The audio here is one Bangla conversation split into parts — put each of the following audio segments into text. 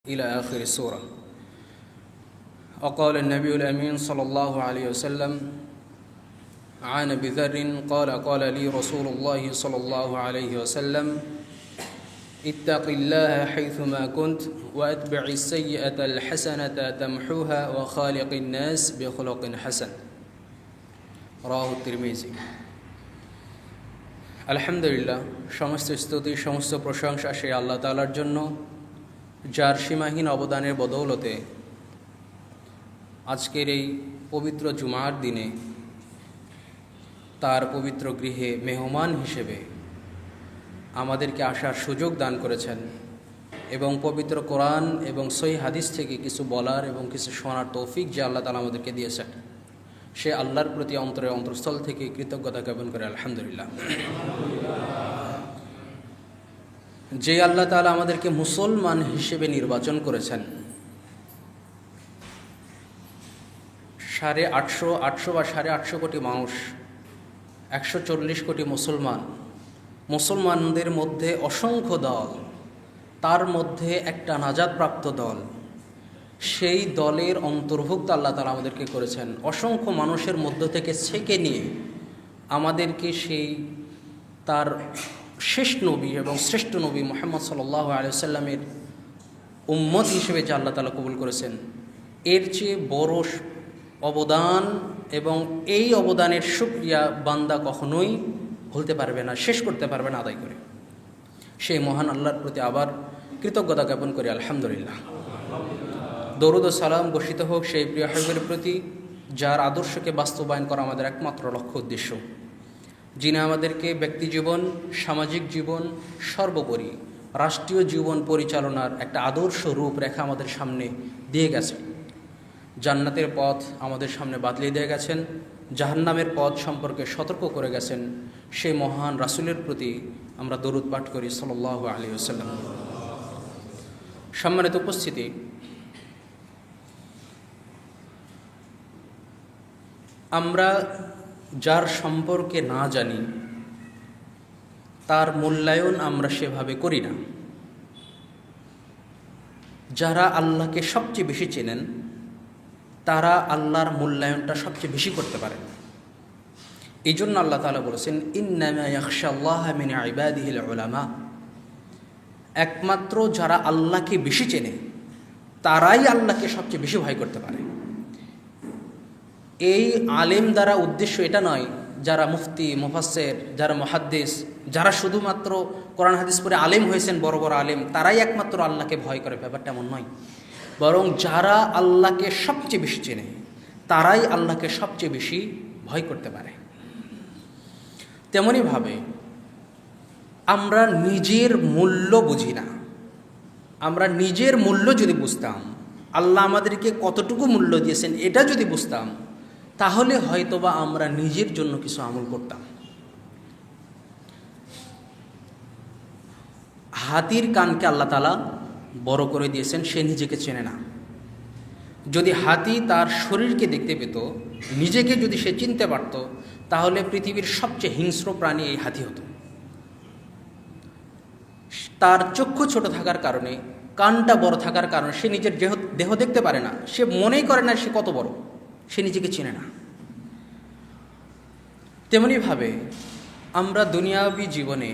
إلى آخر السورة. وقال النبي الأمين صلى الله عليه وسلم عن أبي ذر قال لي رسول الله صلى الله عليه وسلم اتق الله حيثما كنت وأتبع السيئة الحسنة تمحوها وخالق الناس بخلق حسن. রাওয়াহু তিরমিজি। আলহামদুলিল্লাহ, সমস্ত স্তুতি সমস্ত প্রশংসা সেই আল্লাহ তাআলার জন্য, যার সীমাহীন অবদানের বদৌলতে আজকের এই পবিত্র জুমার দিনে তার পবিত্র গৃহে মেহমান হিসেবে আমাদেরকে আসার সুযোগ দান করেছেন এবং পবিত্র কোরআন এবং সহিহ হাদিস থেকে কিছু বলার এবং কিছু শোনার তৌফিক যে আল্লাহ তাআলা আমাদেরকে দিয়েছেন, সে আল্লাহর প্রতি অন্তরের অন্তঃস্থল থেকে কৃতজ্ঞতা জ্ঞাপন করে আলহামদুলিল্লাহ। যে আল্লাহ তাআলা আমাদেরকে মুসলমান হিসেবে নির্বাচন করেছেন, 850 বা 850 কোটি মানুষ, 140 কোটি মুসলমানদের মধ্যে অসংখ্য দল, তার মধ্যে একটা নাজাতপ্রাপ্ত দল, সেই দলের অন্তর্ভুক্ত আল্লাহ তাআলা আমাদেরকে করেছেন। অসংখ্য মানুষের মধ্য থেকে ছেঁকে নিয়ে আমাদেরকে সেই তার শেষ নবী এবং শ্রেষ্ঠ নবী মুহাম্মদ সাল্লাল্লাহু আলাইহি ওয়াসাল্লামের উম্মত হিসেবে যে আল্লাহ তাআলা কবুল করেছেন, এর চেয়ে বড় অবদান এবং এই অবদানের শুকরিয়া বান্দা কখনোই ভুলতে পারবে না, শেষ করতে পারবে না আদায় করে। সেই মহান আল্লাহর প্রতি আবার কৃতজ্ঞতা জ্ঞাপন করি আলহামদুলিল্লাহ। দরুদ ও সালাম বর্ষিত হোক সেই প্রিয় হাবিবের প্রতি, যার আদর্শকে বাস্তবায়ন করা আমাদের একমাত্র লক্ষ্য উদ্দেশ্য, যিনি আমাদেরকে ব্যক্তি জীবন, সামাজিক জীবন, সর্বোপরি রাষ্ট্রীয় জীবন পরিচালনার একটা আদর্শ রূপরেখা আমাদের সামনে দিয়ে গেছেন। জান্নাতের পথ আমাদের সামনে বাতলিয়ে দিয়ে গেছেন, জাহান্নামের পথ সম্পর্কে সতর্ক করে গেছেন। সেই মহান রাসূলের প্রতি আমরা দরুদ পাঠ করি সাল্লাল্লাহু আলাইহি ওয়াসাল্লাম। সম্মানিত উপস্থিতি, আমরা যার সম্পর্কে না জানি তার মূল্যায়ন আমরা সেভাবে করি না। যারা আল্লাহকে সবচেয়ে বেশি চেনেন তারা আল্লাহর মূল্যায়নটা সবচেয়ে বেশি করতে পারেন। এই জন্য আল্লাহ তাআলা বলেছেন, ইন্নামা ইয়াখশাল্লাহা মিন ইবাদিহিল উলামা, একমাত্র যারা আল্লাহকে বেশি চেনে তারাই আল্লাহকে সবচেয়ে বেশি ভয় করতে পারে। এই আলেম দ্বারা উদ্দেশ্য এটা নয় যারা মুফতি, মুফাসসির, যারা মুহাদ্দিস, যারা শুধুমাত্র কোরআন হাদিস পড়ে আলেম হয়েছেন, বড় বড় আলেম, তারাই একমাত্র আল্লাহকে ভয় করে, ব্যাপারটা এমন নয়। বরং যারা আল্লাহকে সবচেয়ে বেশি চেনে তারাই আল্লাহকে সবচেয়ে বেশি ভয় করতে পারে। তেমনইভাবে আমরা নিজের মূল্য বুঝি না। আমরা নিজের মূল্য যদি বুঝতাম, আল্লাহ আমাদেরকে কতটুকু মূল্য দিয়েছেন এটা যদি বুঝতাম, তাহলে হয়তোবা আমরা নিজের জন্য কিছু আমল করতাম। হাতির কানকে আল্লাহ তাআলা বড় করে দিয়েছেন, সে নিজেকে চেনে না। যদি হাতি তার শরীরকে দেখতে পেত, নিজেকে যদি সে চিনতে পারত, তাহলে পৃথিবীর সবচেয়ে হিংস্র প্রাণী এই হাতি হতো। তার চক্ষু ছোট থাকার কারণে, কানটা বড় থাকার কারণে সে নিজের দেহ দেখতে পারে না, সে মনেই করে না সে কত বড়, সে নিজেকে চেনে না। তেমনিভাবে আমরা দুনিয়াবী জীবনে,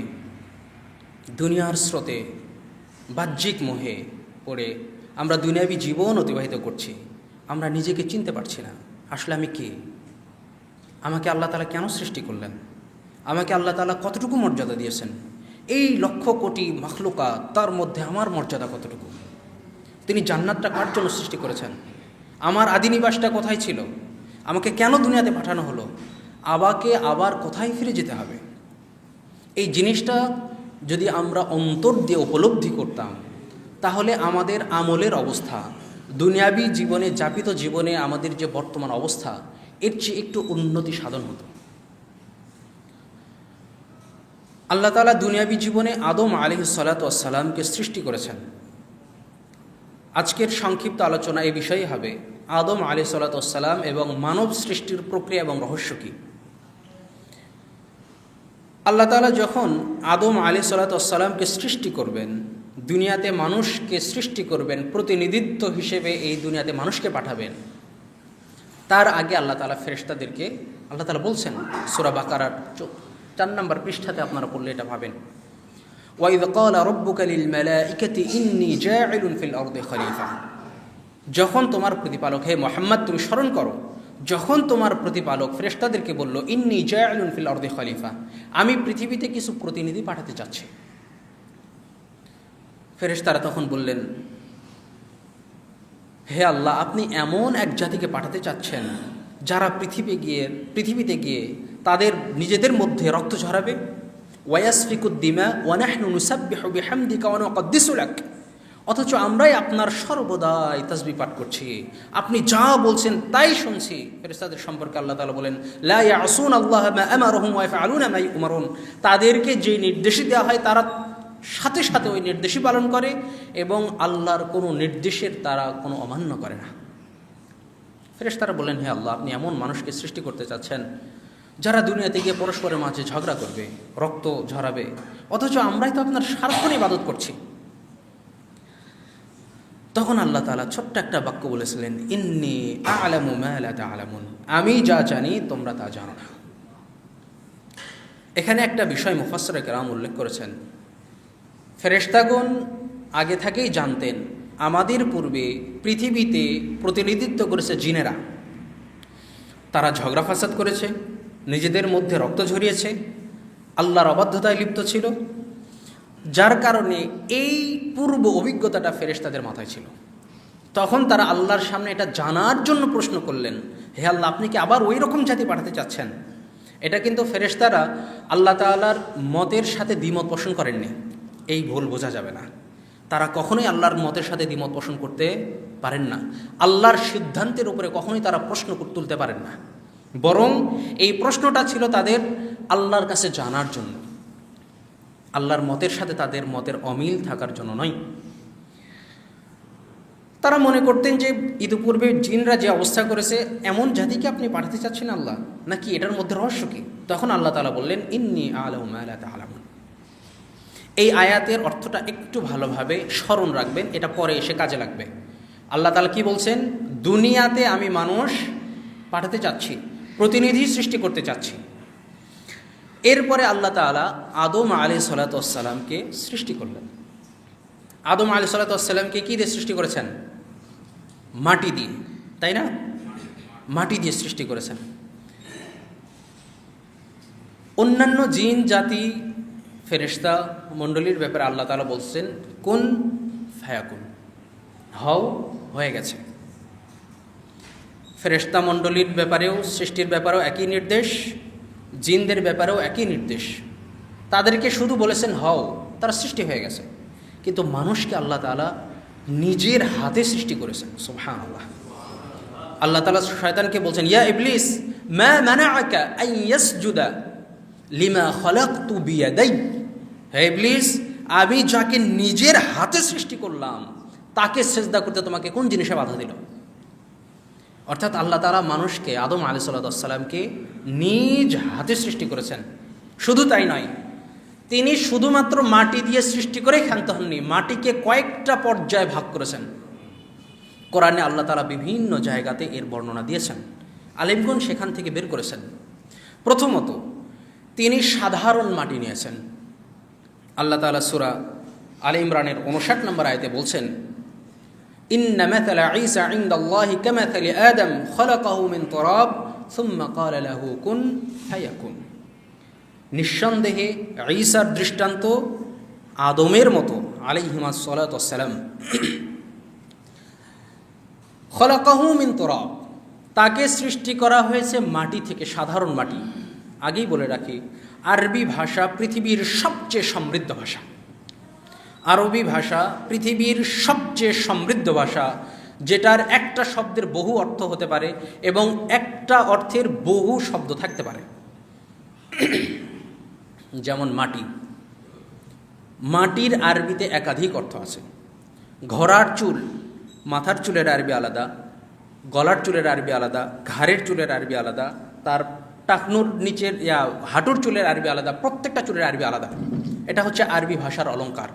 দুনিয়ার স্রোতে, বাহ্যিক মোহে পড়ে আমরা দুনিয়াবী জীবন অতিবাহিত করছি। আমরা নিজেকে চিনতে পারছি না, আসলে আমি কে, আমাকে আল্লাহ তাআলা কেন সৃষ্টি করলেন, আমাকে আল্লাহ তাআলা কতটুকু মর্যাদা দিয়েছেন, এই লক্ষ কোটি মাখলুকাত, তার মধ্যে আমার মর্যাদা কতটুকু, তিনি জান্নাতটা কার জন্য সৃষ্টি করেছেন, আমার আদিনিবাসটা কোথায় ছিল, আমাকে কেন দুনিয়াতে পাঠানো হলো, আমাকে আবার কোথায় ফিরে যেতে হবে। এই জিনিসটা যদি আমরা অন্তর দিয়ে উপলব্ধি করতাম, তাহলে আমাদের আমলের অবস্থা, দুনিয়াবী জীবনে, যাপিত জীবনে আমাদের যে বর্তমান অবস্থা, এর চেয়ে একটু উন্নতি সাধন হতো। আল্লাহ তাআলা দুনিয়াবী জীবনে আদম আলাইহিস সালাতু ওয়াস সালামকে সৃষ্টি করেছেন। আজকের সংক্ষিপ্ত আলোচনা এই বিষয়ে হবে, আদম আলাইহিস সালাতু ওয়াস সালাম এবং মানব সৃষ্টির প্রক্রিয়া এবং রহস্য কী। আল্লাহ তাআলা যখন আদম আলাইহিস সালাতু ওয়াস সালামকে সৃষ্টি করবেন, দুনিয়াতে মানুষকে সৃষ্টি করবেন, প্রতিনিধিত্ব হিসেবে এই দুনিয়াতে মানুষকে পাঠাবেন, তার আগে আল্লাহ তাআলা ফেরেশতাদেরকে আল্লাহ তাআলা বলছেন সূরা বাকারার 4 নম্বর পৃষ্ঠাতে আপনারা পড়লে এটা পাবেন। ওয়াইদ ক্বালা রাব্বুকা লিল মালাইকাতি ইন্নী জাইলুন ফিল আরদি খলিফা। যখন তোমার প্রতিপালক, হে মুহাম্মদ তুমি স্মরণ করো, যখন তোমার প্রতিপালক ফেরেশতাদেরকে বলল ইন্নী জাইলুন ফিল আরদি খলিফা, আমি পৃথিবীতে কিছু প্রতিনিধি পাঠাতে চাচ্ছি। ফেরেশতারা তখন বললেন, হে আল্লাহ, আপনি এমন এক জাতিকে পাঠাতে চাচ্ছেন যারা পৃথিবীতে গিয়ে তাদের নিজেদের মধ্যে রক্ত ঝরাবে। ওয়াসফিকুদ দিমা ওয়া নাহনু নুসাব্বিহু বিহামদিকা ওয়া নুকদ্দিসু লাক। অথচ আমরাই আপনার সর্বদাই তাসবিহ পাঠ করছি, আপনি যা বলছেন তাই শুনছি। ফেরেশতাদের সম্পর্কে আল্লাহ তাআলা বলেন, লা ইয়াসুন আল্লাহ মা আমারহুম ওয়া ইয়াফআলুনা মা ইউমারুন। তাদেরকে যে নির্দেশ দেওয়া হয় তারা সাথে সাথে ওই নির্দেশই পালন করে এবং আল্লাহর কোনো নির্দেশের তারা কোনো অমান্য করে না। ফেরেশতারা বলেন, হে আল্লাহ, আপনি এমন মানুষকে সৃষ্টি করতে চাচ্ছেন যারা দুনিয়াতে গিয়ে পরস্পরের মাঝে ঝগড়া করবে, রক্ত ঝরাবে, অথচ আমরাই তো আপনার সারাক্ষণ ইবাদত করছি। তখন আল্লাহ তাআলা ছোট্ট একটা বাক্য বলেছিলেন, ইন্নী আ'লামু মা লা তা'লামুন, আমি যা জানি তোমরা তা জানো না। এখানে একটা বিষয় মুফাসসিরে কেরাম উল্লেখ করেছেন, ফেরেশতাগণ আগে থেকেই জানতেন আমাদের পূর্বে পৃথিবীতে প্রতিনিধিত্ব করেছে জিনেরা। তারা ঝগড়া ফাসাদ করেছে, নিজেদের মধ্যে রক্ত ঝরিয়েছে, আল্লাহর অবাধ্যতায় লিপ্ত ছিল, যার কারণে এই পূর্ব অভিজ্ঞতাটা ফেরেশতাদের মাথায় ছিল। তখন তারা আল্লাহর সামনে এটা জানার জন্য প্রশ্ন করলেন, হে আল্লাহ, আপনি কি আবার ওই রকম জাতি পাঠাতে চাচ্ছেন? এটা কিন্তু ফেরেশতারা আল্লাহ তাআলার মতের সাথে দ্বিমত পোষণ করেননি, এই ভুল বোঝা যাবে না। তারা কখনোই আল্লাহর মতের সাথে দ্বিমত পোষণ করতে পারেন না, আল্লাহর সিদ্ধান্তের উপরে কখনোই তারা প্রশ্ন তুলতে পারেন না, বরং এই প্রশ্নটা ছিল তাদের আল্লাহর কাছে জানার জন্য, আল্লাহর মতের সাথে তাদের মতের অমিল থাকার জন্য নয়। তারা মনে করতেন যে ইতিপূর্বে জিনরা যে অবস্থা করেছে, এমন জাতিকে আপনি পাঠাতে চাচ্ছেন আল্লাহ, নাকি এটার মধ্যে রহস্য কি? তখন আল্লাহ তাআলা বললেন, ইন্নী আ'লামু মা লা তা'লামুন। এই আয়াতের অর্থটা একটু ভালোভাবে স্মরণ রাখবেন, এটা পরে এসে কাজে লাগবে। আল্লাহ তাআলা কি বলছেন? দুনিয়াতে আমি মানুষ পাঠাতে চাচ্ছি, প্রতিনিধি সৃষ্টি করতে চাচ্ছি। এরপরে আল্লাহ তাআলা আদম আলাইহিস সালাতু ওয়াস সালামকে সৃষ্টি করলেন। আদম আলাইহিস সালাতু ওয়াস সালামকে কি দিয়ে সৃষ্টি করেছেন? মাটি দিয়ে, তাই না? মাটি দিয়ে সৃষ্টি করেছেন। অন্যান্য জিন জাতি, ফেরেশতা মণ্ডলীর ব্যাপারে আল্লাহ তাআলা বলছেন, কুন ফায়াকুন, হও, হয়ে গেছে। ফেরেশতা মণ্ডলীর ব্যাপারেও, সৃষ্টির ব্যাপারেও একই নির্দেশ, জিনদের ব্যাপারেও একই নির্দেশ। তাদেরকে শুধু বলেছেন হও, তারা সৃষ্টি হয়ে গেছে। কিন্তু মানুষকে আল্লাহ তাআলা নিজের হাতে সৃষ্টি করেছেন। সুবহানাল্লাহ। আল্লাহ তাআলা শয়তানকে বলছেন, ইয়া ইবলিস মা মানাআকা আন ইয়াসজুদা লিমা খালাকতু বিয়াদাই। হে ইবলিস, আমি যাকে নিজের হাতে সৃষ্টি করলাম তাকে সিজদা করতে তোমাকে কোন জিনিসে বাধা দিল? অর্থাৎ আল্লাহ তাআলা মানুষকে, আদম আলাইহিস সালামকে নিজ হাতে সৃষ্টি করেছেন। শুধু তাই নয়, তিনি শুধুমাত্র মাটি দিয়ে সৃষ্টি করেই ক্ষান্ত হননি, মাটিকে কয়েকটা পর্যায়ে ভাগ করেছেন। কোরআনে আল্লাহ তাআলা বিভিন্ন জায়গাতে এর বর্ণনা দিয়েছেন, আলেমগণ সেখান থেকে বের করেছেন। প্রথমত, তিনি সাধারণ মাটি নিয়েছেন। আল্লাহ তাআলা সূরা আলে ইমরানের 59 নম্বর আয়াতে বলছেন, ইন্না মাসালা ঈসা ইনদাল্লাহি কামাসালি আদম খালাকাহু মিন তুরাব সুম্মা ক্বালা লাহু কুন ফায়াকুন। নিঃসন্দেহে ঈসার দৃষ্টান্ত আদমের মতো আলাইহিস সালাতু ওয়াস সালাম। খালাকাহু মিন তুরাব, তাকে সৃষ্টি করা হয়েছে মাটি থেকে, সাধারণ মাটি। আগেই বলে রাখি, আরবি ভাষা পৃথিবীর সবচেয়ে সমৃদ্ধ ভাষা। আরবি ভাষা পৃথিবীর সবচেয়ে সমৃদ্ধ ভাষা, যেটার একটা শব্দের বহু অর্থ হতে পারে এবং একটা অর্থের বহু শব্দ থাকতে পারে। যেমন মাটি, মাটির আরবিতে একাধিক অর্থ আছে। ঘোড়ার চুল, মাথার চুলের আরবি আলাদা, গলার চুলের আরবি আলাদা, ঘাড়ের চুলের আরবি আলাদা, তার টাকনুর নিচের হাঁটুর চুলের আরবি আলাদা, প্রত্যেকটা চুলের আরবি আলাদা। এটা হচ্ছে আরবি ভাষার অলংকার।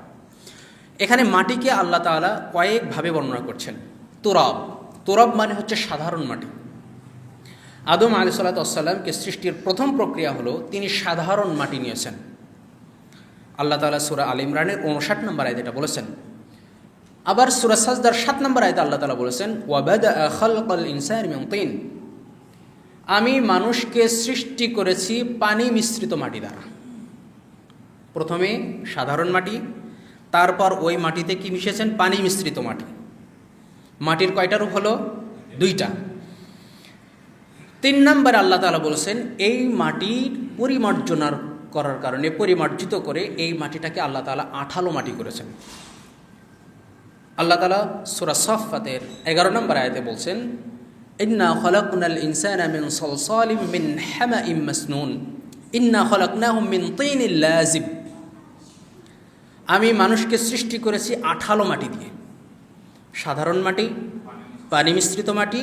এখানে মাটিকে আল্লাহ তাআলা কয়েকভাবে বর্ণনা করছেন। তুরাব, তুরাব মানে হচ্ছে সাধারণ মাটি। আদম আলাইহিস সালামকে সৃষ্টির প্রথম প্রক্রিয়া হলো তিনি সাধারণ মাটি নিয়েছেন। আল্লাহ তাআলা সূরা আল ইমরানের 59 নম্বর আয়াতে এটা বলেছেন। আবার সূরা সাজদার 7 নম্বর আয়াতে আল্লাহ তাআলা বলেছেন, ওয়া বাদাআ খালকাল ইনসানি মিন তিন, আমি মানুষকে সৃষ্টি করেছি পানি মিশ্রিত মাটি দ্বারা। প্রথমে সাধারণ মাটি, তারপর ওই মাটিতে কি মিশেছেন? পানি মিশ্রিত মাটি। মাটির কয়টা রূপ হলো? 2টা। 3 নম্বরে আল্লাহ তাআলা বলেছেন এই মাটির পরিমার্জনা করার কারণে, পরিমার্জিত করে এই মাটিটাকে আল্লাহ তাআলা আঠালো মাটি করেছেন। আল্লাহ তাআলা সূরা সাফফাতের 11 নম্বর আয়াতে বলছেন, ইন্না খলাকনাল ইনসানা মিন সালসালিম মিন হামাইম মাসনুন ইন্না খলাকনাহুম মিন তিনিল লাযিব, আমি মানুষকে সৃষ্টি করেছি আঠালো মাটি দিয়ে। সাধারণ মাটি, পানি মিশ্রিত মাটি,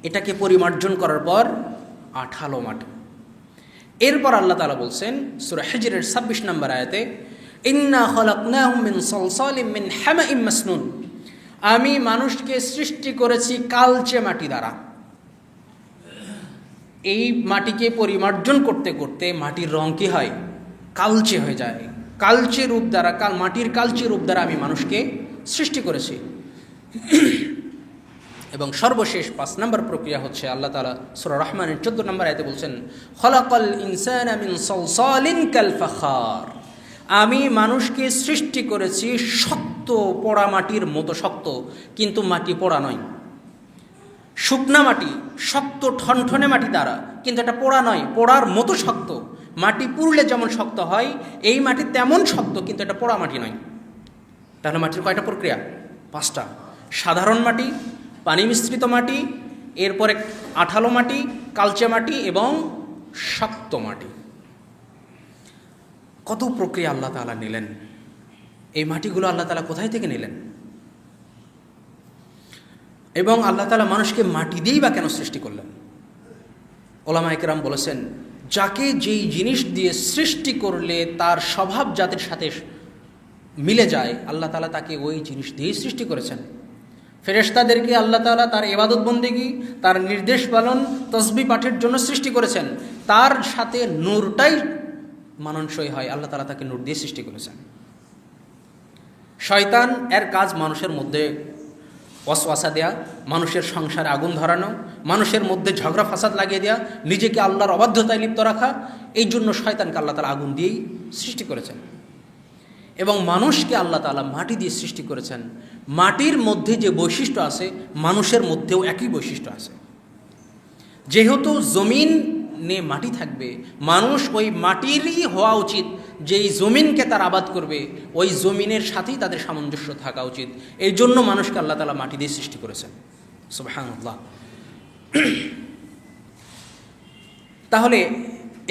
এটাকে পরিমার্জন করার পর আঠালো মাটি। এরপর আল্লাহ তাআলা বলছেন সূরা হিজরের 26 নম্বর আয়াতে, ইন্না খলাকনাহুম মিন সালসালিম মিন হামাইম মাসনুন, আমি মানুষকে সৃষ্টি করেছি কালচে মাটি দ্বারা। এই মাটিকে পরিমার্জন করতে করতে মাটির রং কি হয়? কালচে হয়ে যায়। কালচে রূপ দ্বারা, মাটির কালচে রূপ দ্বারা আমি মানুষকে সৃষ্টি করেছি। এবং সর্বশেষ 5 নম্বর প্রক্রিয়া হচ্ছে আল্লাহ তাআলা সূরা রহমানের 14 নম্বর আয়াতে বলছেন, খলাকাল ইনসানা মিন সালসালিন কাল ফাখার, আমি মানুষকে সৃষ্টি করেছি শক্ত পোড়া মাটির মতো শক্ত, কিন্তু মাটি পোড়া নয়। শুকনা মাটি, শক্ত ঠনঠনে মাটি দ্বারা, কিন্তু এটা পোড়া নয়, পোড়ার মতো শক্ত। মাটি পুড়লে যেমন শক্ত হয়, এই মাটি তেমন শক্ত, কিন্তু এটা পোড়া মাটি নয়। তাহলে মাটির কয়টা প্রক্রিয়া? 5টা। সাধারণ মাটি, পানি মিশ্রিত মাটি, এরপরে আঠালো মাটি, কালচে মাটি এবং শক্ত মাটি। কত প্রক্রিয়া আল্লাহ তাআলা নিলেন। এই মাটিগুলো আল্লাহ তাআলা কোথায় থেকে নিলেন? এবং আল্লাহ তাআলা মানুষকে মাটি দিয়েই বা কেন সৃষ্টি করলেন? ওলামায়ে কেরাম বলেছেন, যাকে যেই জিনিস দিয়ে সৃষ্টি করলে তার স্বভাব জাতির সাথে মিলে যায়, আল্লাহ তাআলা তাকে ওই জিনিস দিয়েই সৃষ্টি করেছেন। ফেরেশতাদেরকে আল্লাহ তাআলা তার ইবাদত বন্দেগী, তার নির্দেশ পালন, তসবিহ পাঠের জন্য সৃষ্টি করেছেন। তার সাথে নূরটাই মানানসই হয়, আল্লাহ তাআলা তাকে নূর দিয়ে সৃষ্টি করেছেন। শয়তান এর কাজ মানুষের মধ্যে ওয়াসওয়াসা দেয়া, মানুষের সংসারে আগুন ধরানো, মানুষের মধ্যে ঝগড়া ফাসাদ লাগিয়ে দেয়া, নিজেকে আল্লাহর অবাধ্যতায় লিপ্ত রাখা। এই জন্য শয়তানকে আল্লাহ তাআলা আগুন দিয়েই সৃষ্টি করেছেন। এবং মানুষকে আল্লাহ তাআলা মাটি দিয়ে সৃষ্টি করেছেন। মাটির মধ্যে যে বৈশিষ্ট্য আছে, মানুষের মধ্যেও একই বৈশিষ্ট্য আছে। যেহেতু জমিনে মাটি থাকবে, মানুষ ওই মাটিরই হওয়া উচিত। যেই জমিনকে তার আবাদ করবে, ওই জমিনের সাথেই তাদের সামঞ্জস্য থাকা উচিত। এই জন্য মানুষকে আল্লাহ তাআলা মাটি দিয়ে সৃষ্টি করেছেন। সুবহানাল্লাহ। তাহলে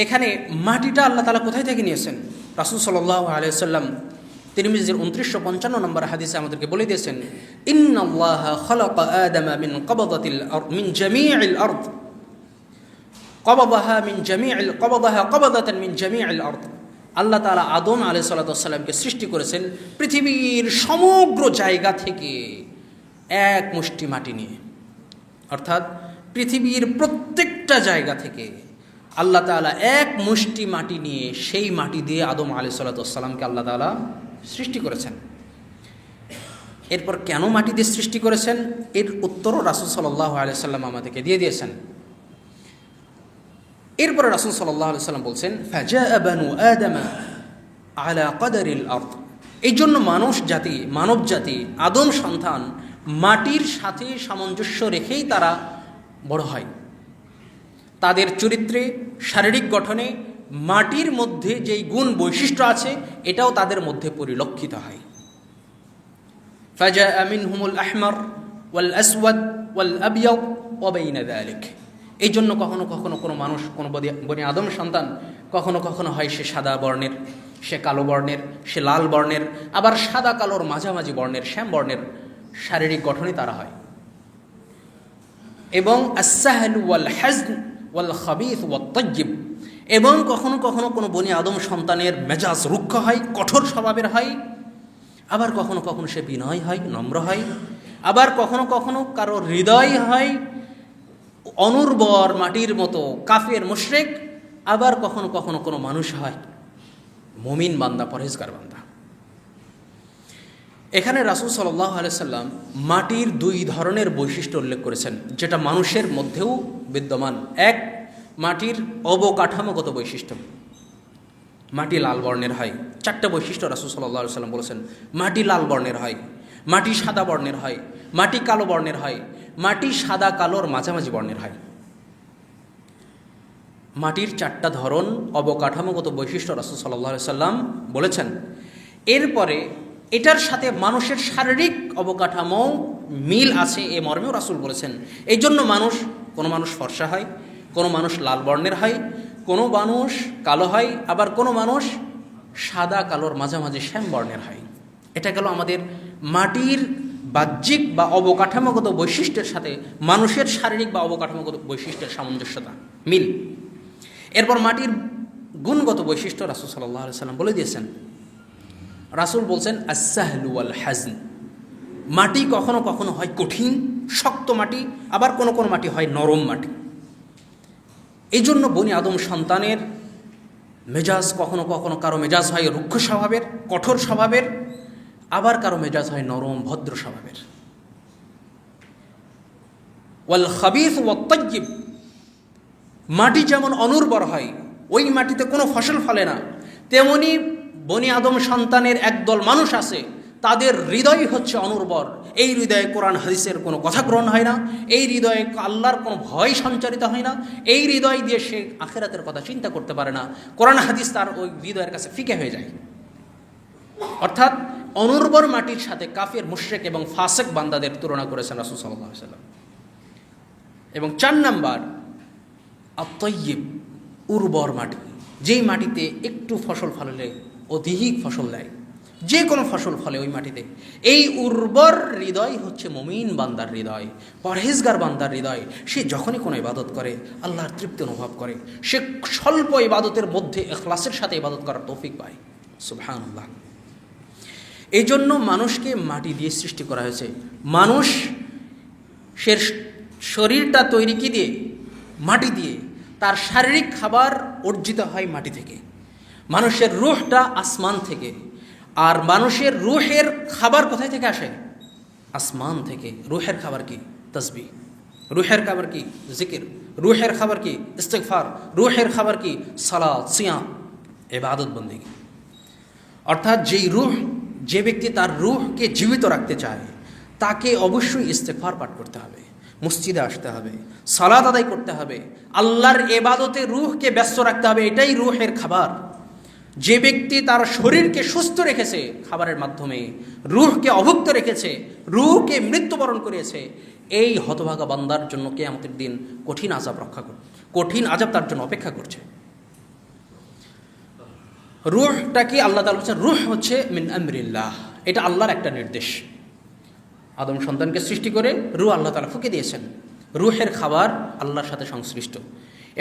এখানে মাটিটা আল্লাহ তাআলা কোথায় থেকে নিয়েছেন? রাসূল সাল্লাল্লাহু আলাইহি ওয়াসাল্লাম তিরমিজির 2955 নম্বর হাদিসে আমাদেরকে বলে দিয়েছেন, ইন্নাল্লাহা খালাকা আদামা মিন কবদাতিল আরদ মিন জামিইল আরদ কবদাহা মিন জামিইল কবদাহা কবদাতান মিন জামিইল আরদ। আল্লাহ তাআলা আদম আলাইহিস সালামকে সৃষ্টি করেছেন পৃথিবীর সমগ্র জায়গা থেকে এক মুষ্টি মাটি নিয়ে। অর্থাৎ পৃথিবীর প্রত্যেকটা জায়গা থেকে আল্লাহ তাআলা এক মুষ্টি মাটি নিয়ে, সেই মাটি দিয়ে আদম আলাইহিস সালামকে আল্লাহ তাআলা সৃষ্টি করেছেন। এরপর কেন মাটি দিয়ে সৃষ্টি করেছেন, এর উত্তরও রাসূল সাল্লাল্লাহু আলাইহি সাল্লাম আমাদেরকে দিয়ে দিয়েছেন। এরপরে রাসূল সাল্লাল্লাহু আলাইহি সাল্লাম বলছেন, ফাজাআ বানু আদামা আলা কদরিল আরদ। এই জন্য মানব জাতি, আদম সন্তান মাটির সাথে সামঞ্জস্য রেখেই তারা বড় হয়। তাদের চরিত্রে, শারীরিক গঠনে মাটির মধ্যে যেই গুণ বৈশিষ্ট্য আছে, এটাও তাদের মধ্যে পরিলক্ষিত হয়। ফাজাআ মিনহুমুল আহমার ওয়াল আসওয়াদ ওয়াল আবিয়াদ ওয়া বাইনা যালিক। এই জন্য কখনো কখনো কোনো মানুষ, কোনো বনি আদম সন্তান কখনো কখনো হয় সে সাদা বর্ণের, সে কালো বর্ণের, সে লাল বর্ণের, আবার সাদা কালোর মাঝামাঝি বর্ণের, শ্যাম বর্ণের শারীরিক গঠনে তারা হয়। এবং আস-সাহল ওয়াল হাজন ওয়াল খাবিথ ওয়াত তাইয়্যিব। এবং কখনো কখনো কোনো বনি আদম সন্তানের মেজাজ রুক্ষ হয়, কঠোর স্বভাবের হয়। আবার কখনো কখনো সে বিনয় হয়, নম্র হয়, আবার কখনো কখনো কারো হৃদয় হয় অনুর্বর মাটির মতো কাফের মুশরিক, আবার কখনো কখনো কোনো মানুষ হয় মুমিন বান্দা, পরহেজগার বান্দা। এখানে রাসূল সাল্লাল্লাহু আলাইহি সাল্লাম মাটির দুই ধরনের বৈশিষ্ট্য উল্লেখ করেছেন, যেটা মানুষের মধ্যেও বিদ্যমান। এক, মাটির অবকাঠামোগত বৈশিষ্ট্য। মাটি লাল বর্ণের হয়। চারটা বৈশিষ্ট্য রাসূল সাল্লাল্লাহু আলাইহি সাল্লাম বলেছেন। মাটি লাল বর্ণের হয়, মাটি সাদা বর্ণের হয়, মাটি কালো বর্ণের হয়, মাটি সাদা কালোর মাঝামাঝি বর্ণের হয়। মাটির চারটা ধরন অবকাঠামোগত বৈশিষ্ট্য রাসূল সাল্লাল্লাহু আলাইহি সাল্লাম বলেছেন। এরপরে এটার সাথে মানুষের শারীরিক অবকাঠামো মিল আছে এ মর্মেও রাসূল বলেছেন। এই জন্য কোনো মানুষ ফর্সা হয়, কোনো মানুষ লাল বর্ণের হয়, কোনো মানুষ কালো হয়, আবার কোনো মানুষ সাদা কালোর মাঝামাঝি শ্যাম বর্ণের হয়। এটা গেল আমাদের মাটির বাহ্যিক বা অবকাঠামোগত বৈশিষ্ট্যের সাথে মানুষের শারীরিক বা অবকাঠামোগত বৈশিষ্ট্যের সামঞ্জস্যতা, মিল। এরপর মাটির গুণগত বৈশিষ্ট্য রাসূল সাল্লাল্লাহু আলাইহি সাল্লাম বলে দিয়েছেন। রাসূল বলছেন আস-সাহলু ওয়াল হাজন। মাটি কখনো কখনো হয় কঠিন শক্ত মাটি, আবার কোনো কোনো মাটি হয় নরম মাটি। এই জন্য বনি আদম সন্তানের মেজাজ কখনো কখনো, কারো মেজাজ হয় রুক্ষ স্বভাবের, কঠোর স্বভাবের, আবার কারো মেজাজ হয় নরম ভদ্র স্বভাবের। ওয়াল খাবিস ওয়াত তাইয়্যিব। মাটি যেমন অনুর্বর হয়, ওই মাটিতে কোনো ফসল ফলে না, তেমনি বনি আদম সন্তানের একদল মানুষ আছে, তাদের হৃদয় হচ্ছে অনুর্বর। এই হৃদয়ে কোরআন হাদিসের কোনো কথা গ্রহণ হয় না, এই হৃদয়ে আল্লাহর কোনো ভয় সঞ্চারিত হয় না, এই হৃদয় দিয়ে সে আখিরাতের কথা চিন্তা করতে পারে না। কোরআন হাদিস তার ওই হৃদয়ের কাছে ফিকে হয়ে যায়। অর্থাৎ অনুর্বর মাটির সাথে কাফের মুশরিক এবং ফাসিক বান্দাদের তুলনা করেছেন রাসূল সাল্লাল্লাহু আলাইহি ওয়াসাল্লাম। এবং 4 নাম্বার আত-তাইয়্যিব, উর্বর মাটি, যেই মাটিতে একটু ফসল ফলালে অধিক ফসল দেয়, যে কোনো ফসল ফলে ওই মাটিতে। এই উর্বর হৃদয় হচ্ছে মুমিন বান্দার হৃদয়, পরহেজগার বান্দার হৃদয়। সে যখনই কোনো ইবাদত করে আল্লাহর তৃপ্তি অনুভব করে, সে স্বল্প ইবাদতের মধ্যে ইখলাসের সাথে ইবাদত করার তৌফিক পায়। সুবহানাল্লাহ। এই জন্য মানুষকে মাটি দিয়ে সৃষ্টি করা হয়েছে। মানুষ সে শরীরটা তৈরি কি দিয়ে? মাটি দিয়ে। তার শারীরিক খাবার অর্জিত হয় মাটি থেকে। মানুষের রূহটা আসমান থেকে। আর মানুষের রূহের খাবার কোথায় থেকে আসে? আসমান থেকে। রূহের খাবার কি? তাসবিহ। রূহের খাবার কি? জিকির। রূহের খাবার কি? ইস্তিগফার। রূহের খাবার কি? সালাত, সিয়াম, ইবাদত বন্দেগী। অর্থাৎ যে ব্যক্তি তার রূহকে জীবিত রাখতে চায়, তাকে অবশ্যই ইস্তিগফার পাঠ করতে হবে, মসজিদে আসতে হবে, সালাত আদায় করতে হবে, আল্লাহর ইবাদতে রূহকে ব্যস্ত রাখতে হবে। এটাই রূহের খাবার। যে ব্যক্তি তার শরীরকে সুস্থ রেখেছে খাবারের মাধ্যমে, রূহকে অভুক্ত রেখেছে, রূহকে মৃত্যুবরণ করিয়েছে, এই হতভাগা বান্দার জন্য কিয়ামতের দিন কঠিন আযাব তার জন্য অপেক্ষা করছে। রূহটা কি? আল্লাহ তাআলা বলেছেন রূহ হচ্ছে মিন আমরিল্লাহ, এটা আল্লাহর একটা নির্দেশ। আদম সন্তানকে সৃষ্টি করে রূহ আল্লাহ তাআলা ফুঁকে দিয়েছেন। রূহের খাবার আল্লাহর সাথে সংশ্লিষ্ট।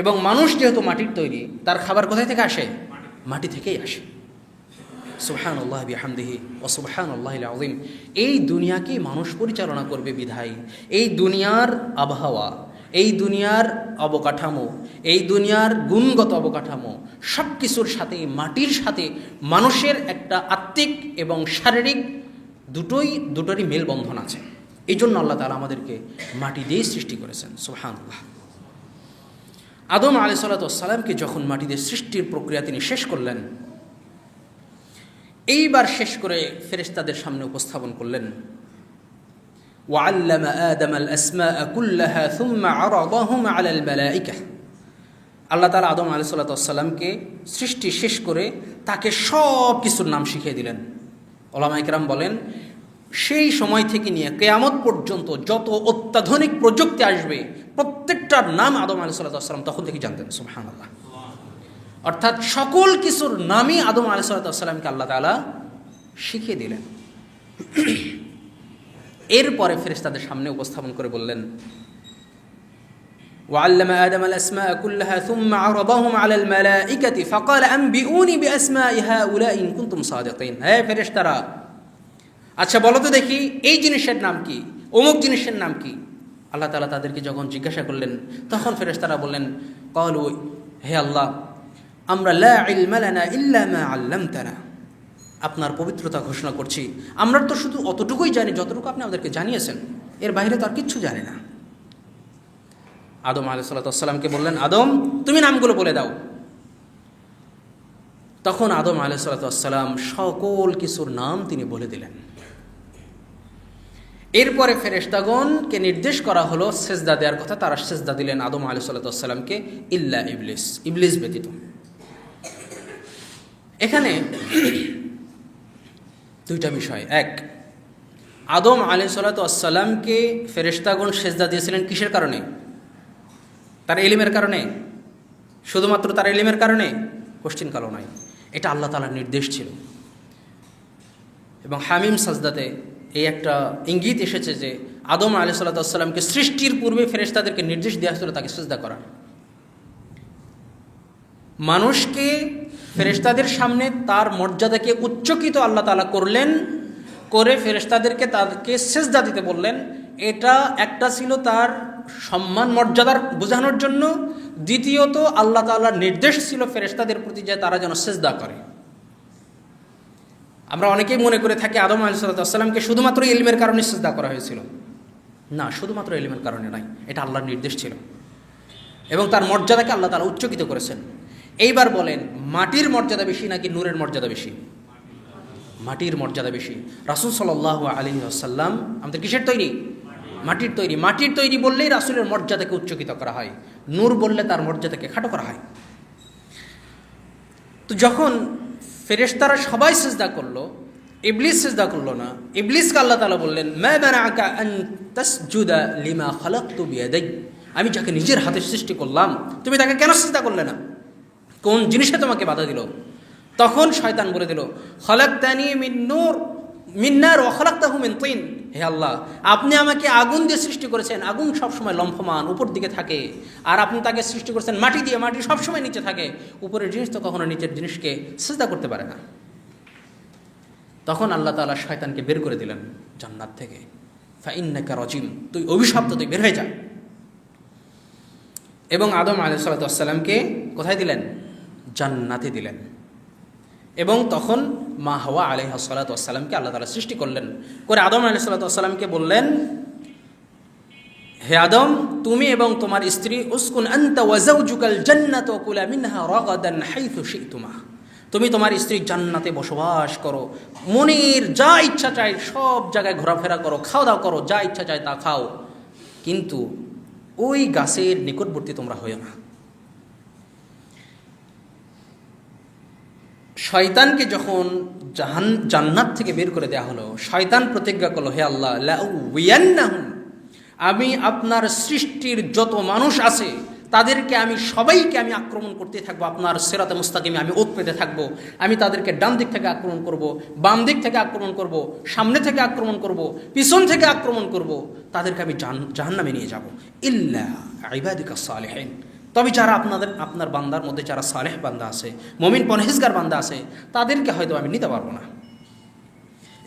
এবং মানুষ যেহেতু মাটির তৈরি, তার খাবার কোথায় থেকে আসে? মাটি থেকেই আসে। সুবহানাল্লাহি বিহামদিহি ওয়া সুবহানাল্লাহিল আযীম। এই দুনিয়াকে মানুষ পরিচালনা করবে বিধায় এই দুনিয়ার আবহাওয়া, এই দুনিয়ার অবকাঠামো, এই দুনিয়ার গুণগত অবকাঠামো সব কিছুর সাথে, মাটির সাথে মানুষের একটা আত্মিক এবং শারীরিক দুটোরই মেলবন্ধন আছে। এই জন্য আল্লাহ তাআলা আমাদেরকে মাটি দিয়ে সৃষ্টি করেছেন। সুবহানাল্লাহ। আদম আলাইহিস সালামকে যখন মাটি দিয়ে সৃষ্টির প্রক্রিয়া তিনি শেষ করলেন, এইবার শেষ করে ফেরেশতাদের সামনে উপস্থাপন করলেন। وعلم آدم الأسماء كلها ثم عرضهم على الملائكة। আল্লাহ তাআলা আদম আলাইহিস সালামকে সৃষ্টি শেষ করে তাকে সব কিছুর নাম শিখিয়ে দিলেন। উলামায়ে কেরাম বলেন, সেই সময় থেকে নিয়ে কিয়ামত পর্যন্ত যত অত্যাধুনিক প্রযুক্তি আসবে, প্রত্যেকটার নাম আদম আলাইহিস সালাম তখন থেকে জানতেন। সুবহানাল্লাহ। অর্থাৎ সকল কিছুর নামই আদম আলাইহিস সালামকে আল্লাহ তাআলা শিখিয়ে দিলেন। এরপরে ফেরেশতাদের সামনে উপস্থাপন করে বললেন, وعلم آدم الأسماء كلها ثم عرضهم على الملائكة فقال أنبئوني بأسماء هؤلاء إن كنتم صادقين। হে ফেরেশতারা, আচ্ছা বলো তো দেখি এই জিনিসের নাম কি, অমুক জিনিসের নাম কি? আল্লাহ তাআলা তাদেরকে যখন জিজ্ঞাসা করলেন, তখন ফেরেশতারা বললেন, ক্বালু, হে আল্লাহ, আমরা লা ইলমা লানা ইল্লা মা আল্লামতানা, আপনার পবিত্রতা ঘোষণা করছি, আমরা তো শুধু অতটুকুই জানি যতটুকু আপনি আমাদেরকে জানিয়েছেন, এর বাইরে তো আর কিচ্ছু জানি না। আদম আলাইহিস সালামকে বললেন, আদম তুমি নামগুলো বলে দাও। তখন আদম আলাইহিস সালাম সকল কিছুর নাম তিনি বলে দিলেন। এরপরে ফেরেশতাগণকে নির্দেশ করা হলো সেজদা দেওয়ার কথা, তারা সেজদা দিলেন আদম আলাইহিস সালামকে, ইল্লা ইবলিস, ইবলিস ব্যতীত। এখানে দুইটা বিষয়। এক, আদম আলাইহিস সালামকে ফেরেশতাগণ সেজদা দিয়েছিলেন কিসের কারণে? তার ইলমের কারণে? শুধুমাত্র তার ইলমের কারণে? কোশ্চিন কালো নয়, এটা আল্লাহ তাআলার নির্দেশ ছিল। এবং হামিম সাজদাতে এই একটা ইঙ্গিত এসেছে যে আদম আলাইহিস সালামকে সৃষ্টির পূর্বে ফেরেশতাদেরকে নির্দেশ দেওয়া হয়েছিল তাকে সিজদা করার। মানুষকে ফেরেশতাদের সামনে তার মর্যাদাকে উচ্চকিত আল্লাহ তাআলা করলেন, করে ফেরেশতাদেরকে তাদেরকে সিজদা দিতে বললেন। এটা একটা ছিল তার সম্মান মর্যাদার বোঝানোর জন্য, দ্বিতীয়ত আল্লাহ তাআলার নির্দেশ ছিল ফেরেশতাদের প্রতি যে তারা যেন সিজদা করে। আমরা অনেকেই মনে করে থাকি আদম আলাইহিস সালামকে শুধুমাত্র ইলমের কারণে সিজদা করা হয়েছিল। না, শুধুমাত্র ইলমের কারণে নয়, এটা আল্লাহর নির্দেশ ছিল এবং তার মর্যাদাকে আল্লাহ তাআলা উচ্চকিত করেছেন। এইবার বলেন, মাটির মর্যাদা বেশি নাকি নূরের মর্যাদা বেশি? মাটির মর্যাদা বেশি। রাসূল সাল্লাল্লাহু আলাইহি ওয়াসাল্লাম আমাদের কিসের তৈরি? মাটির তৈরি। মাটির তৈরি বললেই রাসূলের মর্যাদাকে উচ্চকিত করা হয়, নূর বললে তার মর্যাদাকে খাটো করা হয়। তো যখন ফেরেশতারা সবাই সিজদা করলো, ইবলিস সিজদা করলো না। ইবলিসকে আল্লাহ তাআলা বললেন, মা মানাআকা আন তাসজুদা লিমা খালাকতু বিয়াদাই, আমি যাকে নিজের হাতে সৃষ্টি করলাম তুমি তাকে কেন সিজদা করলে না? কোন জিনিসে তোমাকে বাধা দিল? তখন শয়তান বলে দিল, খালাকতানি মিন নূর মিন নার ওয়া খালাকতাহু মিন তিন, হে আল্লাহ, আপনি আমাকে আগুন দিয়ে সৃষ্টি করেছেন, আগুন সবসময় লম্ফমান উপর দিকে থাকে, আর আপনি তাকে সৃষ্টি করেছেন মাটি দিয়ে, মাটি সবসময় নিচে থাকে, উপরের জিনিস তো কখনো নিচের জিনিসকে সিজদা করতে পারে না। তখন আল্লাহ তাআলা শয়তানকে বের করে দিলেন জান্নাত থেকে, ফাইন্নাকা রাজিম, তুই অভিশপ্ত, তুই বের হয়ে যা। এবং আদম আলাইহিস সালামকে কোথায় দিলেন? জান্নাতে দিলেন। এবং তখন মা হাওয়া আলাইহিস সালামকে আল্লাহ তাআলা সৃষ্টি করলেন, করে আদম আলাইহিস সালামকে বললেন, হে আদম, তুমি এবং তোমার স্ত্রী উসকুন আনতা ওয়া যাওজুকাল জান্নাতা ওয়া কুলা মিনহা রাগাদান হাইথু শি'তুমা, তুমি তোমার স্ত্রী জান্নাতে বসবাস করো, মনের যা ইচ্ছা চায় সব জায়গায় ঘোরাফেরা করো, খাওয়া দাওয়া করো, যা ইচ্ছা চায় তা খাও, কিন্তু ওই গাছের নিকটবর্তী তোমরা হইও না। শয়তানকে যখন জান্নাত থেকে বের করে দেওয়া হলো, শয়তান প্রতিজ্ঞা করলো, হে আল্লাহ, লাউইয়ান্নাহুম, আমি আপনার সৃষ্টির যত মানুষ আছে তাদেরকে আমি সবাইকে আমি আক্রমণ করতে থাকবো, আপনার সিরাতে মুস্তাকিমে আমি ওত পেতে থাকবো। আমি তাদেরকে ডান দিক থেকে আক্রমণ করব, বাম দিক থেকে আক্রমণ করব, সামনে থেকে আক্রমণ করব, পিছন থেকে আক্রমণ করব, তাদেরকে আমি জাহান্নামে নিয়ে যাব। ইল্লা ইবাদিকাস সালিহিন, তবে যারা আপনার বান্দার মধ্যে যারা সালেহ বান্দা আছে, মুমিন পরহেজগার বান্দা আছে, তাদেরকে হয়তো আমি নিতে পারবো না।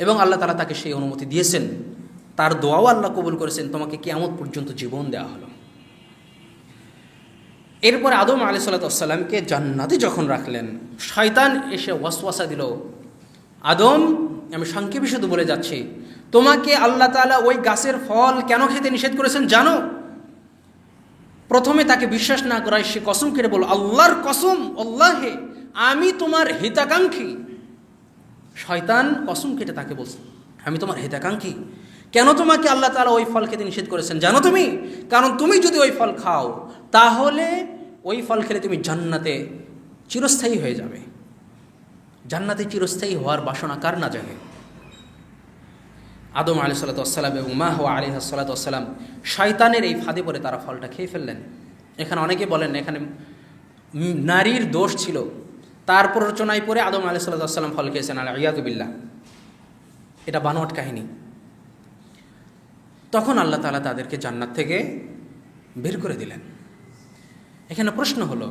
এবং আল্লাহ তাআলা তাকে সেই অনুমতি দিয়েছেন, তার দোয়াও আল্লাহ কবুল করেছেন, তোমাকে কিয়ামত পর্যন্ত জীবন দেওয়া হলো। এরপরে আদম আলাইহিস সালামকে জান্নাতে যখন রাখলেন, শয়তান এসে ওয়াসওয়াসা দিল, আদম, আমি সংক্ষেপে শুধু বলে যাচ্ছি, তোমাকে আল্লাহ তাআলা ওই গাছের ফল কেন খেতে নিষেধ করেছেন জানো? প্রথমে তাকে বিশ্বাস না করায় সে কসম কেটে বলল, আল্লাহর কসম, আল্লাহে, আমি তোমার হিতাকাঙ্ক্ষী। শয়তান কসম কেটে তাকে বলছে, আমি তোমার হিতাকাঙ্ক্ষী। কেন তোমাকে আল্লাহ তাআলা ওই ফল খেতে নিষেধ করেছেন জানো তুমি? কারণ তুমি যদি ওই ফল খাও তাহলে ওই ফল খেলে তুমি জান্নাতে চিরস্থায়ী হয়ে যাবে। জান্নাতে চিরস্থায়ী হওয়ার বাসনা কার না জাগে? আদম আলাইহিস সালাম এবং মা হাওয়া আলাইহিস সালাম শয়তানের এই ফাঁদে পড়ে তারা ফলটা খেয়ে ফেললেন। এখানে অনেকে বলেন এখানে নারীর দোষ ছিল, তার প্ররোচনায় পড়ে আদম আলাইহিস সালাম ফল খেয়েছেন, আলিয়াযু বিল্লাহ। এটা বানোয়াট কাহিনী। তখন আল্লাহ তাআলা তাদেরকে জান্নাত থেকে বের করে দিলেন। এখানে প্রশ্ন হলো,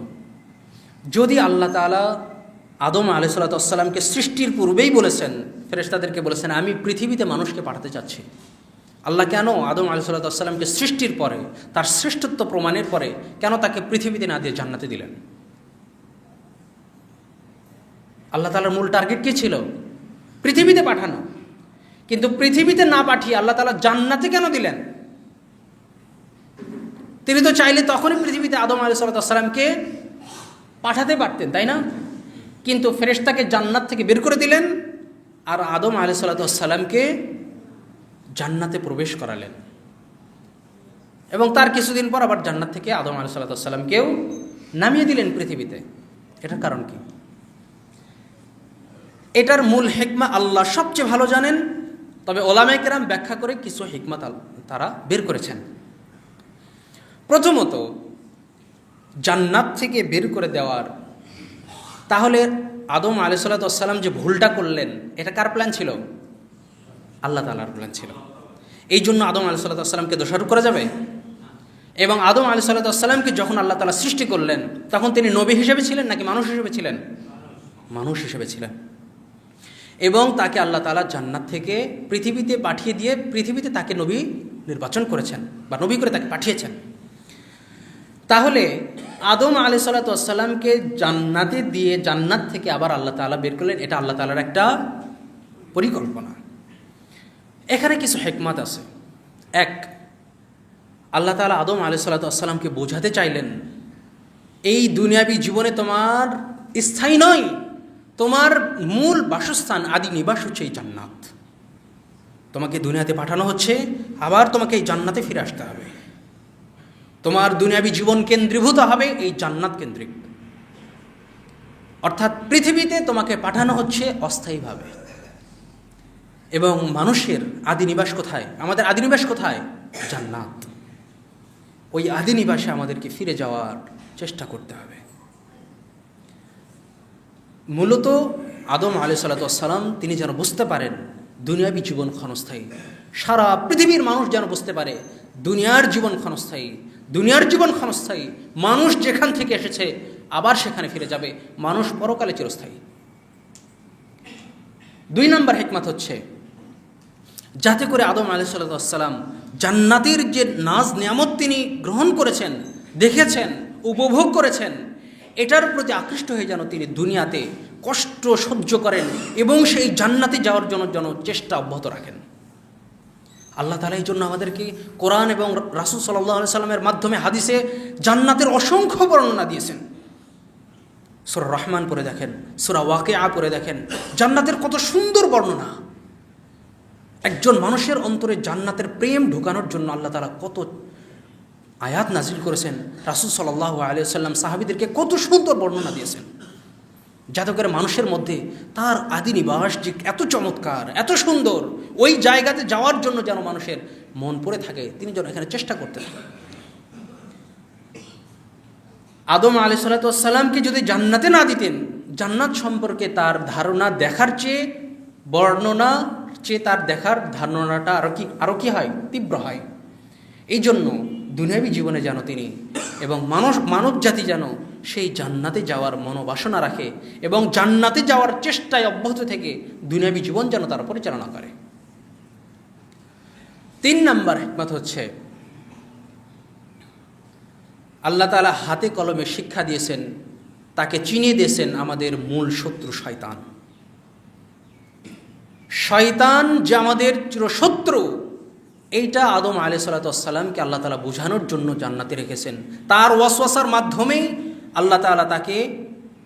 যদি আল্লাহ তাআলা আদম আলাইহিসসালামকে সৃষ্টির পূর্বেই বলেছেন, ফেরেশতাদেরকে বলেছেন, আমি পৃথিবীতে মানুষকে পাঠাতে চাচ্ছি। আল্লাহ কেন আদম আলাইহিসসালামকে সৃষ্টির পরে, তার শ্রেষ্ঠত্ব প্রমাণের পরে কেন তাকে পৃথিবীতে না দিয়ে জান্নাতে দিলেন? আল্লাহ তাআলার মূল টার্গেট কী ছিল? পৃথিবীতে পাঠানো। কিন্তু পৃথিবীতে না পাঠিয়ে আল্লাহ তাআলা জান্নাতে কেন দিলেন? তিনি তো চাইলে তখনই পৃথিবীতে আদম আলাইহিসসালামকে পাঠাতে পারতেন, তাই না? কিন্তু ফেরেশতাকে জান্নাত থেকে বের করে দিলেন আর আদম আলাইহিসসালামকে জান্নাতে প্রবেশ করালেন, এবং তার কিছুদিন পর আবার জান্নাত থেকে আদম আলাইহিসসালামকেও নামিয়ে দিলেন পৃথিবীতে। এটার কারণ কি? এটার মূল হিকমা আল্লাহ সবচেয়ে ভালো জানেন, তবে ওলামায়ে কেরাম ব্যাখ্যা করে কিছু হিকমা তারা বের করেছেন। প্রথমত, জান্নাত থেকে বের করে দেওয়ার, তাহলে আদম আলাইহিসসালাম যে ভুলটা করলেন এটা কার প্ল্যান ছিল? আল্লাহ তাআলার প্ল্যান ছিল। এই জন্য আদম আলাইহিসসালামকে দোষারোপ করা যাবে? এবং আদম আলাইহিসসালামকে যখন আল্লাহ তাআলা সৃষ্টি করলেন তখন তিনি নবী হিসেবে ছিলেন নাকি মানুষ হিসেবে ছিলেন? মানুষ হিসেবে ছিলেন। এবং তাকে আল্লাহ তাআলা জান্নাত থেকে পৃথিবীতে পাঠিয়ে দিয়ে পৃথিবীতে তাকে নবী নির্বাচন করেছেন বা নবী করে তাকে পাঠিয়েছেন। তাহলে আদম আলাইহিসসালামকে জান্নাতে দিয়ে জান্নাত থেকে আবার আল্লাহ তাআলা বের করলেন, এটা আল্লাহ তাআলার একটা পরিকল্পনা। এখানে কিছু হিকমত আছে। এক, আল্লাহ তাআলা আদম আলাইহিসসালামকে বোঝাতে চাইলেন, এই দুনিয়াবী জীবনে তোমার স্থায়ী নয়, তোমার মূল বাসস্থান, আদি নিবাস হচ্ছে এই জান্নাত। তোমাকে দুনিয়াতে পাঠানো হচ্ছে, আবার তোমাকে এই জান্নাতে ফিরে আসতে হবে। তোমার দুনিয়াবী জীবন কেন্দ্রীভূত হবে এই জান্নাত কেন্দ্রিক। অর্থাৎ পৃথিবীতে তোমাকে পাঠানো হচ্ছে অস্থায়ীভাবে। এবং মানুষের আদি নিবাস কোথায়? আমাদের আদি নিবাস কোথায়? জান্নাত। ওই আদি নিবাসে আমাদেরকে ফিরে যাওয়ার চেষ্টা করতে হবে। মূলত আদম আলাইহিসসালাম তিনি যেন বুঝতে পারেন দুনিয়াবী জীবন ক্ষণস্থায়ী, সারা পৃথিবীর মানুষ যেন বুঝতে পারে দুনিয়ার জীবন ক্ষণস্থায়ী, দুনিয়ার জীবন ক্ষণস্থায়ী। মানুষ যেখান থেকে এসেছে আবার সেখানে ফিরে যাবে, মানুষ পরকালে চিরস্থায়ী। 2 নম্বর হিকমত হচ্ছে, যাতে করে আদম আলাইহিসসালাম জান্নাতের যে নাজ নিয়ামত তিনি গ্রহণ করেছেন, দেখেছেন, উপভোগ করেছেন, এটার প্রতি আকৃষ্ট হয়ে যেন তিনি দুনিয়াতে কষ্ট সহ্য করেন এবং সেই জান্নাতে যাওয়ার জন্য চেষ্টা অব্যাহত রাখেন। আল্লাহ তাআলা এই জন্য আমাদেরকে কোরআন এবং রাসূল সাল্লাল্লাহু আলাইহি সাল্লামের মাধ্যমে হাদিসে জান্নাতের অসংখ্য বর্ণনা দিয়েছেন। সূরা রহমান পড়ে দেখেন, সূরা ওয়াকিয়া পড়ে দেখেন, জান্নাতের কত সুন্দর বর্ণনা। একজন মানুষের অন্তরে জান্নাতের প্রেম ঢোকানোর জন্য আল্লাহ তাআলা কত আয়াত নাজিল করেছেন। রাসূল সাল্লাল্লাহু আলাইহি ওয়াসাল্লাম সাহাবীদেরকে কত সুন্দর বর্ণনা দিয়েছেন, যাতে করে মানুষের মধ্যে তার আদি নিবাস যে এত চমৎকার, এত সুন্দর, ওই জায়গাতে যাওয়ার জন্য যেন মানুষের মন পড়ে থাকে, তিনি যেন এখানে চেষ্টা করতে থাকেন। আদম আলাইহিসসালামকে যদি জান্নাতে না দিতেন, জান্নাত সম্পর্কে তার ধারণা দেখার চেয়ে, বর্ণনা চেয়ে তার দেখার ধারণাটা আরও কি হয়? তীব্র হয়। এই জন্য দুনিয়াবী জীবনে যেন তিনি এবং মানব জাতি যেন সেই জান্নাতে যাওয়ার মনোবাসনা রাখে এবং জান্নাতে যাওয়ার চেষ্টায় অব্যাহত থেকে দুনিয়াবী জীবন যেন তারা পরিচালনা করে। 3 নম্বর হিকমত হচ্ছে, আল্লাহ তাআলা হাতে কলমে শিক্ষা দিয়েছেন, তাকে চিনিয়ে দিয়েছেন আমাদের মূল শত্রু শয়তান। শয়তান যে আমাদের চিরশত্রু, এইটা আদম আলাইহিসসালামকে আল্লাহ তাআলা বোঝানোর জন্য জান্নাতে রেখেছেন। তার ওয়াসওয়াসার মাধ্যমেই আল্লাহ তাআলা তাকে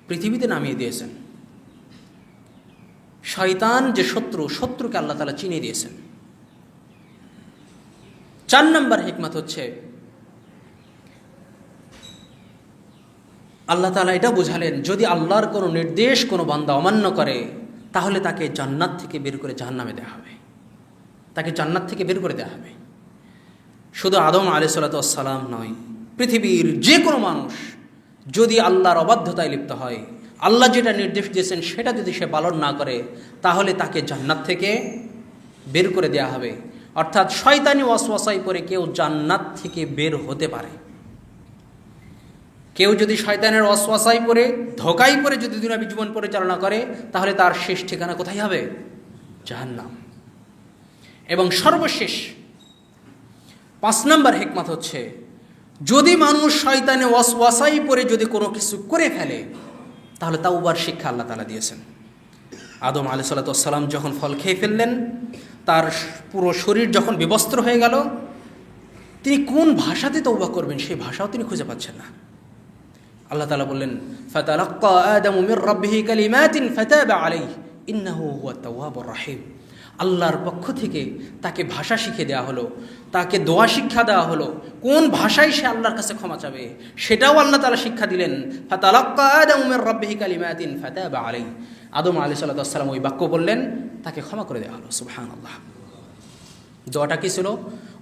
পৃথিবীতে নামিয়ে দিয়েছেন। শয়তান যে শত্রুকে আল্লাহ তাআলা চিনিয়ে দিয়েছেন। 4 নম্বর হিকমত হচ্ছে, আল্লাহ তাআলা এটা বোঝালেন, যদি আল্লাহর কোনো নির্দেশ কোনো বান্দা অমান্য করে তাহলে তাকে জান্নাত থেকে বের করে জাহান্নামে দেওয়া হবে, তাকে জান্নাত থেকে বের করে দেওয়া হবে। শুধু আদম আলাইহিসসালাম নয়, পৃথিবীর যে কোনো মানুষ যদি আল্লাহর অবাধ্যতায় লিপ্ত হয়, আল্লাহ যেটা নির্দেশ দিয়েছেন সেটা যদি সে পালন না করে, তাহলে তাকে জান্নাত থেকে বের করে দেওয়া হবে। অর্থাৎ শয়তানি ওয়াসওয়াসায় পড়ে কেউ জান্নাত থেকে বের হতে পারে। কেউ যদি শয়তানের ওয়াসওয়াসায় পড়ে, ধোঁকায় পড়ে যদি দুনিয়াবী জীবন পরিচালনা করে, তাহলে তার শেষ ঠিকানা কোথায় হবে? জাহান্নাম। এবং সর্বশেষ 5 নম্বর হিকমত হচ্ছে, যদি মানুষ শয়তানে ওয়াসওয়াসায় পড়ে যদি কোনো কিছু করে ফেলে, তাহলে তাওবার শিক্ষা আল্লাহ তাআলা দিয়েছেন। আদম আলাইহিস সালাম যখন ফল খেয়ে ফেললেন, তার পুরো শরীর যখন বিবস্ত্র হয়ে গেল, তিনি কোন ভাষাতে তওবা করবেন সেই ভাষাও তিনি খুঁজে পাচ্ছেন না। আল্লাহ তাআলা বললেন, ফাতালাক্কা আদামু মির রাব্বিহি কালিমাতিন ফাতাবা আলাইহি ইন্নাহু হুয়াত তাওয়াবুর রাহিম। আল্লাহর পক্ষ থেকে তাকে ভাষা শিখিয়ে দেওয়া হলো, তাকে দোয়া শিক্ষা দেওয়া হলো, কোন ভাষায় সে আল্লাহর কাছে ক্ষমা চাবে সেটাও আল্লাহ তাআলা শিক্ষা দিলেন। ফাতালাক্কা আদামু মির রাব্বিহি কালিমাতিন ফাতাবা আলাইহি। আদম আলাইহিস সালাম ওই বাক্য বললেন, তাকে ক্ষমা করে দেওয়া হলো। সুবহানাল্লাহ। দোয়াটা কি ছিল?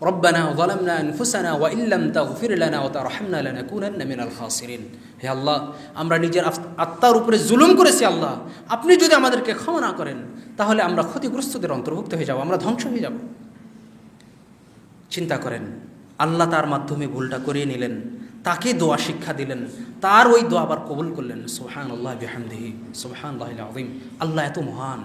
রব্বানা যালামনা আনফুসানা ওয়া ইল্লাম তাগফির লানা ওয়া তারহামনা লানাকুনান্না মিনাল খাসিরিন। হে আল্লাহ, আমরা নিজের আত্মার উপরে জুলুম করেছি আল্লাহ, আপনি যদি আমাদেরকে ক্ষমা না করেন তাহলে আমরা ক্ষতিগ্রস্তদের অন্তর্ভুক্ত হয়ে যাব, আমরা ধ্বংস হয়ে যাব। চিন্তা করেন, আল্লাহ তার মাধ্যমে ভুলটা করিয়ে নিলেন, তাকে দোয়া শিক্ষা দিলেন, তার ওই দোয়া আবার কবুল করলেন। সুবহানাল্লাহ বিহামদিহি সুবহানাল্লাহিল আযীম। আল্লাহ এত মহান।